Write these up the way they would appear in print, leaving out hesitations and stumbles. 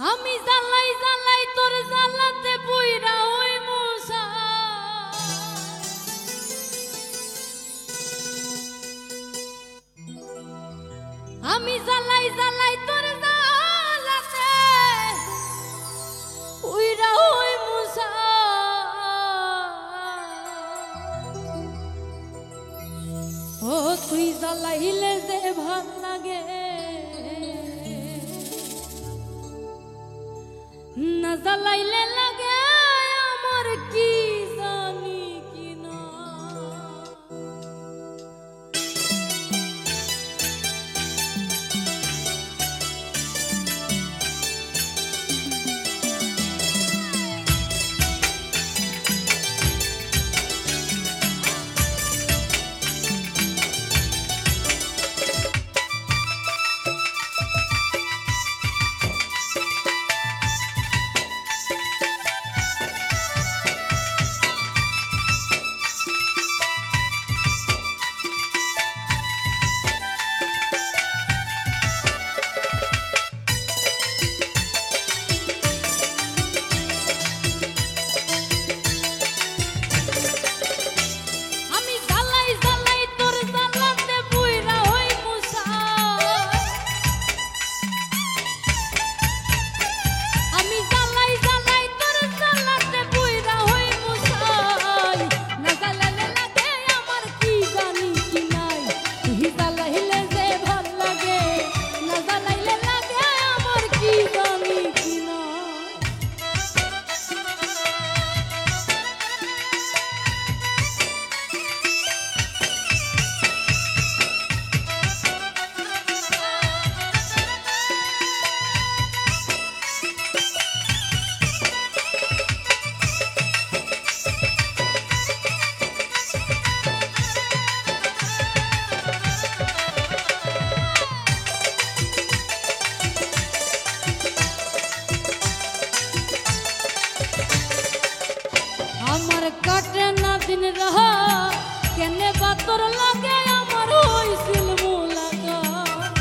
আমি জ্বালাই জ্বালাই তোর জ্বালাতে পুইরা ওই মুসা আমি জ্বালাই জ্বালাই তোর জ্বালাতে পুইরা ওই মুসা ও তুই জ্বালাইলে যে ভাল লাগে না জ্বালাইলে লাগে আমার কি জানি কিনা আমার কাটে না দিন রহা কেনে বাতর লাগে আমার হইছিল মুলাকাত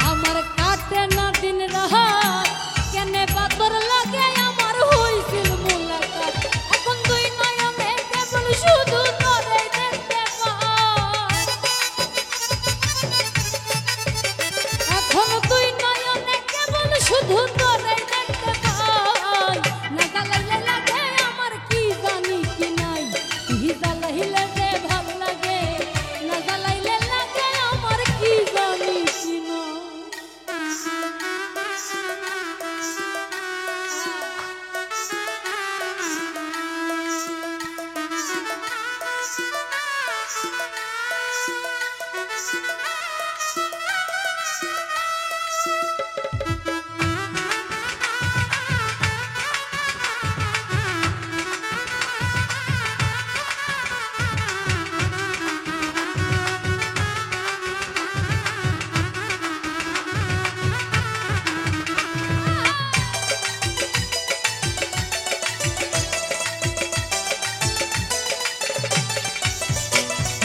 আমার কাটে না দিন রহা কেনে বাতর লাগে আমার হইছিল মুলাকাত এখন তুই নয়নে কেবল শুধু তোরে দেখতে পাই এখন তুই নয়নে কেবল শুধু তোরে দেখতে পাই না জ্বালাইলে লাগে আমার কি জানি কি নাই তুই জ্বালাইলে যে ভাল লাগে না জ্বালাইলে লাগে আমার কি জানি কি নাই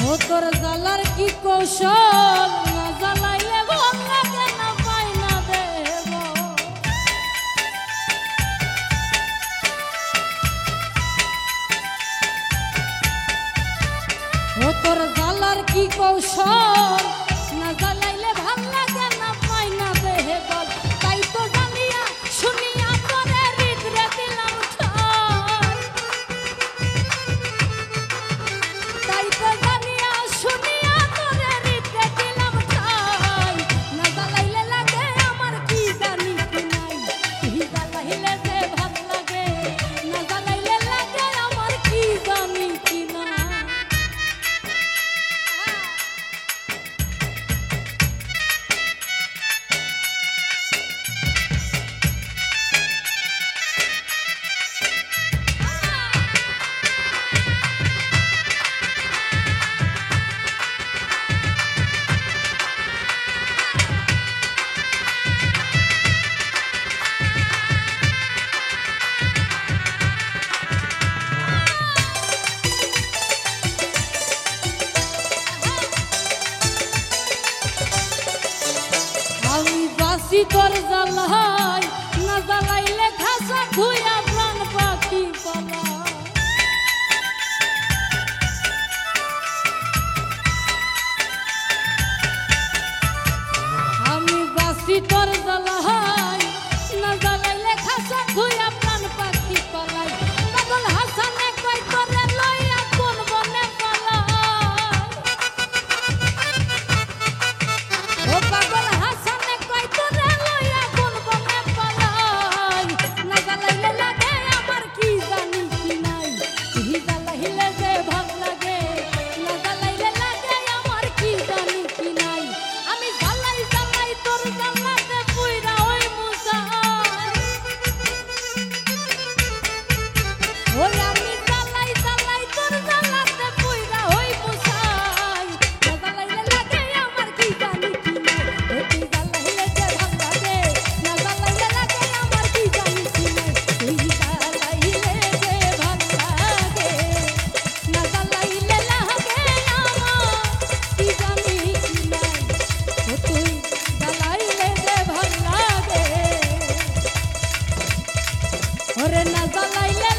ও তোর জ্বালার কি কৌশল না জ্বালাইলে ভাল লাগে না পাই না দেব ও তোর জ্বালার কি কৌশল না জ্বালাইলে ভাল লাগে না পাই না দেহ বল তাই তো জানিয়া শুনিয়া তোরে হৃদরে দিলাম ঠাই তাই তো জানিয়া শুনিয়া তোরে হৃদরে দিলাম ঠাই না জ্বালাইলে লাগে আমার কি জানি কি নাই তুই জ্বালাইলে যে ভাল লাগে না জ্বালাইলে লাগে আমার কি জানি কি নাই বাসি তোর জ্বালাই না জ্বালাইলে খাসা ধুইয়া প্রাণ পাখি পালা আমি বাসি তোর জ্বালাই না জ্বালাইলে খাসা ধুইয়া প্রাণ পাখি পালাই পাগল হাসানে কই তোরে লইয়া কোন বনে পালাই ও পাগল হাসানে কই তোরে লইয়া কোন বনে পালাই না জ্বালাইলে লাগে আমার কি জানি কি নাই তুই জ্বালাইলে যে ভাল লাগে না জ্বালাইলে লাগে আমার কি জানি কি নাই আমি জ্বালাই জ্বালাই তোর জ্বালাতে পুইরা ওই মুসাই ওই আমি জ্বালাই জ্বালাই তোর জ্বালাতে পুইরা ওই মুসাই না জ্বালাইলে লাগে আমার কি জানি কি নাই তুই জ্বালাইলে যে ভাল লাগে না জ্বালাইলে লাগে আমার কি জানি কি নাই তুই জ্বালাইলে যে ভাল লাগে না জ্বালাইলে লাগে আমার কি জানি কি নাই তুই জ্বালাইলে যে ভাল লাগে ওরে না জ্বালাইলে